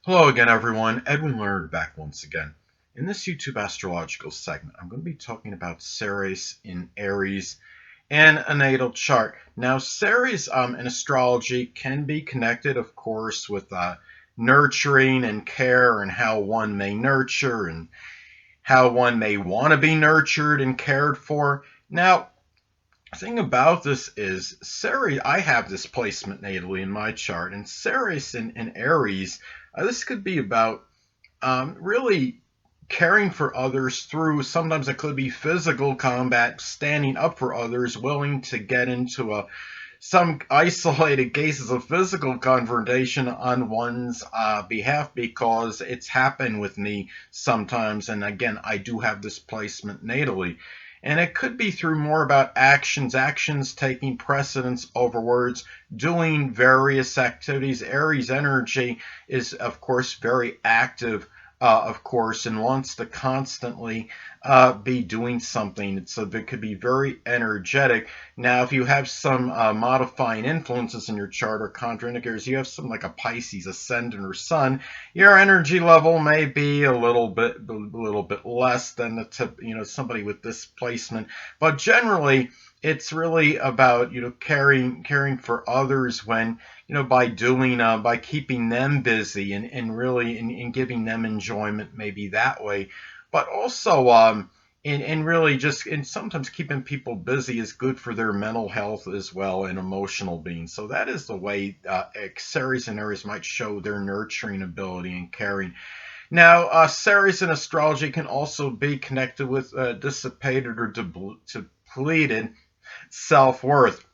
Hello again, everyone. Edwin Learnard back once again. In this YouTube astrological segment, I'm going to be talking about Ceres in Aries and a natal chart. Now, Ceres in astrology can be connected, of course, with nurturing and care and how one may nurture and how one may want to be nurtured and cared for. Now, the thing about this is Ceres, I have this placement natally in my chart, and Ceres in Aries, this could be about really caring for others through, sometimes it could be physical combat, standing up for others, willing to get into some isolated cases of physical confrontation on one's behalf because it's happened with me sometimes. And again, I do have this placement natally. And it could be through more about actions taking precedence over words, doing various activities. Aries energy is, of course, very active, of course, and wants to constantly be doing something. So it could be very energetic. Now, if you have some modifying influences in your chart or contraindicators, you have some like a Pisces ascendant or sun, your energy level may be a little bit less than the tip, somebody with this placement. But generally, it's really about caring for others when by doing by keeping them busy and really and giving them enjoyment maybe that way, but also and really just and sometimes keeping people busy is good for their mental health as well and emotional being. So that is the way Ceres and Aries might show their nurturing ability and caring. Now, Ceres in astrology can also be connected with dissipated or depleted self-worth.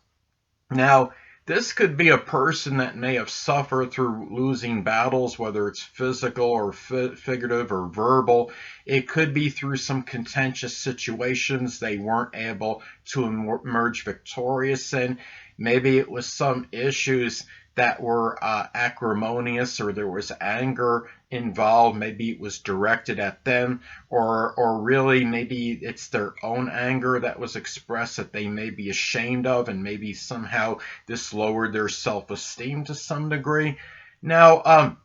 Now, this could be a person that may have suffered through losing battles, whether it's physical or figurative or verbal. It could be through some contentious situations they weren't able to emerge victorious in. Maybe it was some issues that were acrimonious, or there was anger involved. Maybe it was directed at them, or really maybe it's their own anger that was expressed that they may be ashamed of, and maybe somehow this lowered their self-esteem to some degree. Now,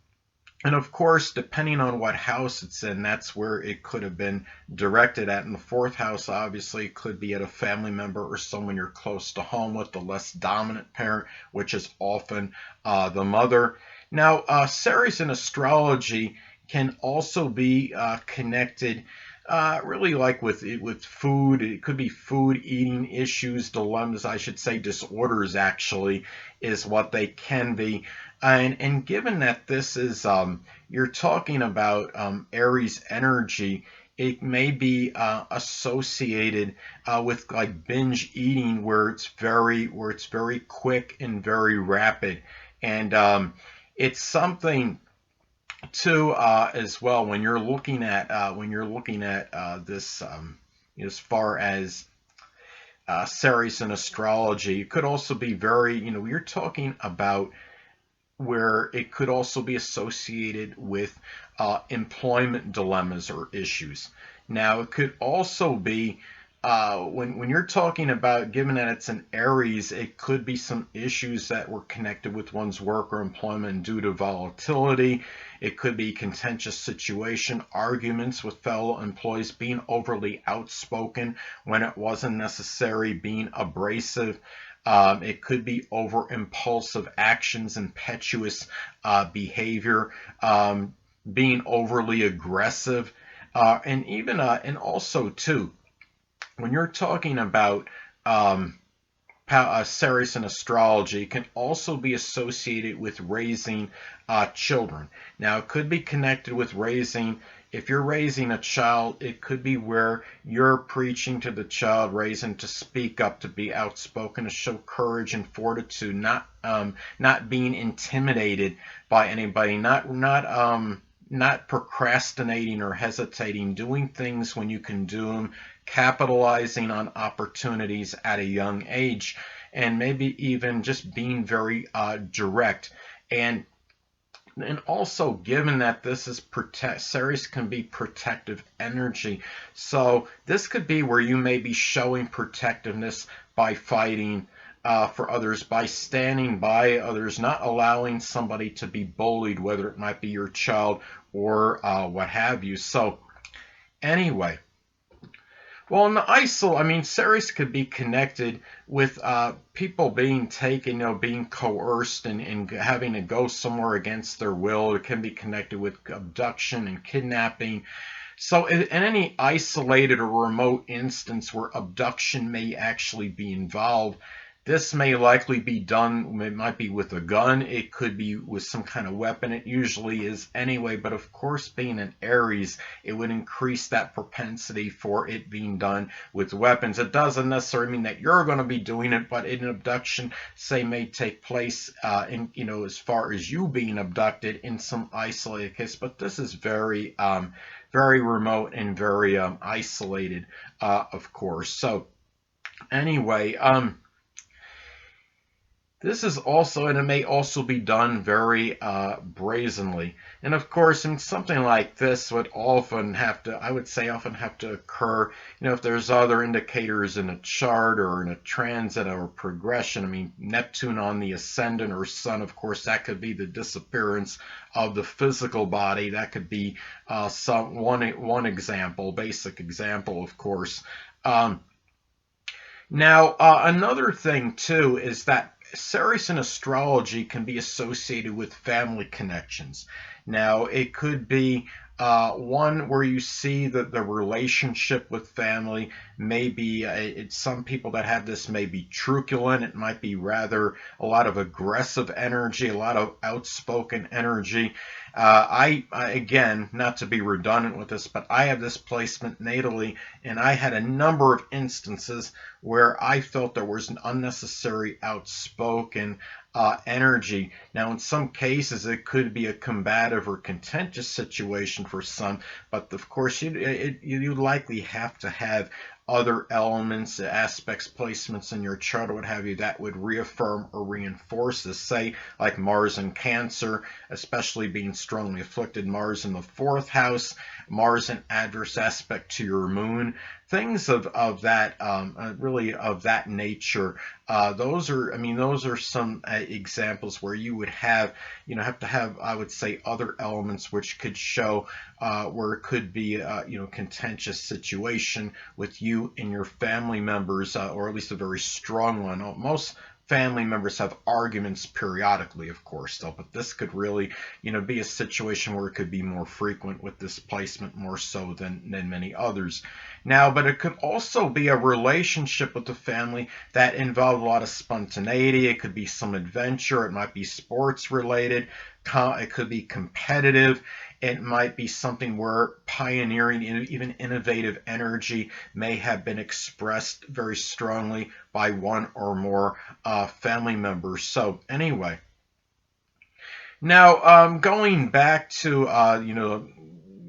and of course, depending on what house it's in, that's where it could have been directed at. In the fourth house, obviously, it could be at a family member or someone you're close to home with, the less dominant parent, which is often the mother. Now, Ceres in astrology can also be connected really like with food. It could be food, eating issues, dilemmas, I should say, disorders actually is what they can be. And given that this is you're talking about Aries energy, it may be associated with like binge eating, where it's very quick and very rapid, and it's something too as well when you're looking at this as far as Ceres in astrology. It could also be very, you're talking about where it could also be associated with employment dilemmas or issues. Now, it could also be when you're talking about, given that it's an Aries, it could be some issues that were connected with one's work or employment due to volatility. It could be contentious situation, arguments with fellow employees, being overly outspoken when it wasn't necessary, being abrasive. It could be over impulsive actions, impetuous behavior, being overly aggressive, and also too, when you're talking about Ceres in astrology, can also be associated with raising children. Now, it could be connected with raising. If you're raising a child, it could be where you're preaching to the child, raising to speak up, to be outspoken, to show courage and fortitude, not being intimidated by anybody, not procrastinating or hesitating, doing things when you can do them, capitalizing on opportunities at a young age, and maybe even just being very direct. And also, given that this is Ceres can be protective energy, so this could be where you may be showing protectiveness by fighting for others by standing by others, not allowing somebody to be bullied, whether it might be your child or what have you. So anyway, well, in the ISIL, I mean, Ceres could be connected with people being taken, being coerced and having to go somewhere against their will. It can be connected with abduction and kidnapping. So in any isolated or remote instance where abduction may actually be involved, this may likely be done, it might be with a gun, it could be with some kind of weapon, it usually is anyway, but of course being an Aries, it would increase that propensity for it being done with weapons. It doesn't necessarily mean that you're going to be doing it, but an abduction, say, may take place as far as you being abducted in some isolated case, but this is very very remote and very isolated, of course. So anyway, this is also, and it may also be done very brazenly. And of course, in something like this would often have to, I would say often have to occur, if there's other indicators in a chart or in a transit or progression. I mean, Neptune on the ascendant or sun, of course, that could be the disappearance of the physical body. That could be one example, basic example, of course. Now, another thing, too, is that Ceres in astrology can be associated with family connections. Now, it could be one where you see that the relationship with family may be, it's some people that have this may be truculent. It might be rather a lot of aggressive energy, a lot of outspoken energy. Again, not to be redundant with this, but I have this placement natally, and I had a number of instances where I felt there was an unnecessary outspoken energy. Now, in some cases, it could be a combative or contentious situation for some, but of course, you likely have to have other elements, aspects, placements in your chart or what have you that would reaffirm or reinforce this. Say, like Mars in Cancer, especially being strongly afflicted, Mars in the 4th house, Mars in adverse aspect to your moon, things of that really of that nature. Those are some examples where you would have to have, I would say, other elements which could show where it could be contentious situation with you and your family members, or at least a very strong one. Most family members have arguments periodically, of course, though, but this could really, be a situation where it could be more frequent with this placement, more so than many others. Now, but it could also be a relationship with the family that involved a lot of spontaneity. It could be some adventure. It might be sports related. It could be competitive. It might be something where pioneering, even innovative energy may have been expressed very strongly by one or more family members. So anyway, now going back to,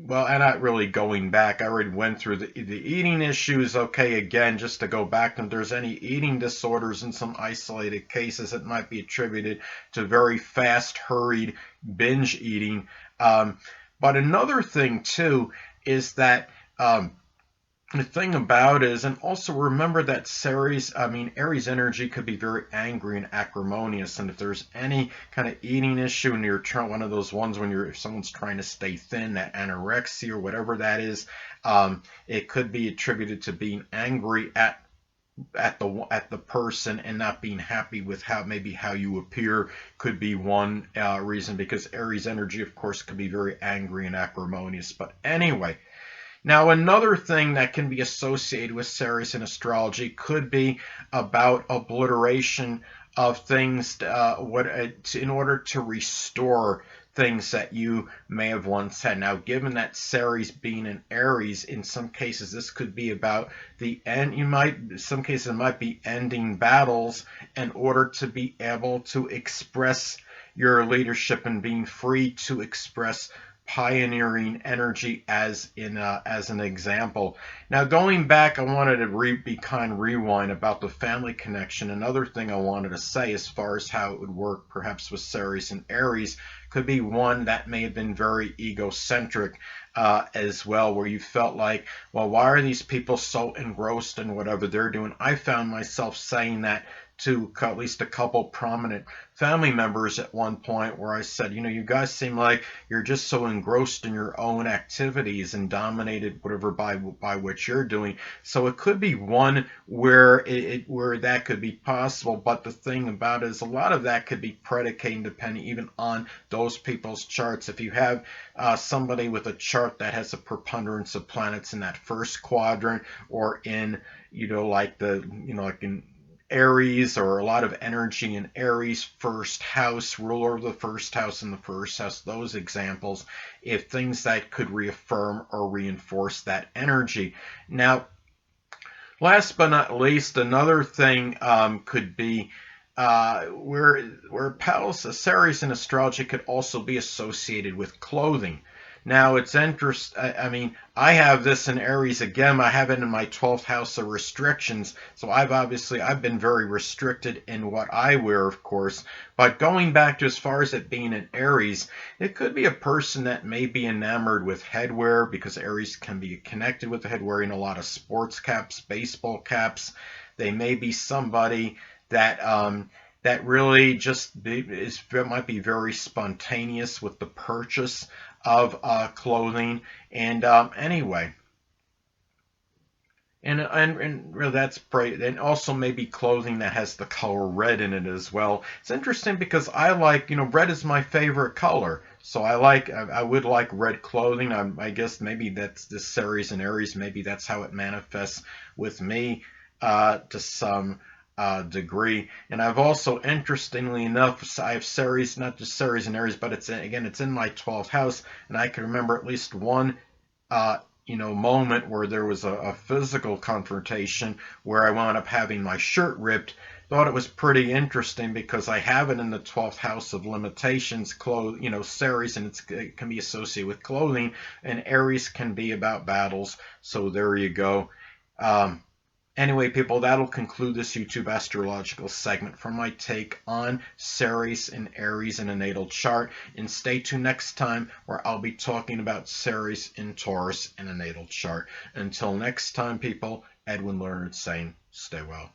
well, and not really going back. I already went through the eating issues. Okay, again, just to go back, if there's any eating disorders in some isolated cases, it might be attributed to very fast, hurried binge eating. But another thing, too, is that the thing about it is, and also remember that Aries energy could be very angry and acrimonious, and if there's any kind of eating issue and you're trying, one of those ones when if someone's trying to stay thin, that anorexia or whatever that is, it could be attributed to being angry at the person and not being happy with how you appear. Could be one reason, because Aries energy, of course, could be very angry and acrimonious. But anyway. Now, another thing that can be associated with Ceres in astrology could be about obliteration of things, in order to restore things that you may have once had. Now, given that Ceres being an Aries, in some cases this could be about the end. In some cases it might be ending battles in order to be able to express your leadership and being free to express pioneering energy as an example. Now, going back, I wanted to rewind about the family connection. Another thing I wanted to say as far as how it would work perhaps with Ceres and Aries could be one that may have been very egocentric as well, where you felt like, well, why are these people so engrossed in whatever they're doing? I found myself saying that to at least a couple prominent family members at one point, where I said, you guys seem like you're just so engrossed in your own activities and dominated whatever by what you're doing. So it could be one where where that could be possible, but the thing about it is a lot of that could be predicating depending even on those people's charts. If you have somebody with a chart that has a preponderance of planets in that first quadrant, or in like in Aries, or a lot of energy in Aries first house, ruler of the first house in the first house, those examples, if things that could reaffirm or reinforce that energy. Now, last but not least, another thing could be where Ceres in astrology could also be associated with clothing. Now, it's interesting. I mean, I have this in Aries again. I have it in my 12th house of restrictions. So I've been very restricted in what I wear, of course. But going back to as far as it being in Aries, it could be a person that may be enamored with headwear, because Aries can be connected with the head, wearing a lot of sports caps, baseball caps. They may be somebody that that really just might be very spontaneous with the purchase of clothing. And anyway, and really that's great. And also maybe clothing that has the color red in it as well. It's interesting because I like, red is my favorite color. So I would like red clothing. I guess maybe that's the Ceres in Aries. Maybe that's how it manifests with me to some degree. And I've also, interestingly enough, I have Ceres, not just Ceres in Aries, but it's in my 12th house, and I can remember at least one moment where there was a physical confrontation where I wound up having my shirt ripped. Thought it was pretty interesting because I have it in the 12th house of limitations, Ceres, and it can be associated with clothing, and Aries can be about battles. So there you go. Anyway, people, that'll conclude this YouTube astrological segment from my take on Ceres in Aries in a natal chart. And stay tuned next time, where I'll be talking about Ceres in Taurus in a natal chart. Until next time, people, Edwin Learnard saying, stay well.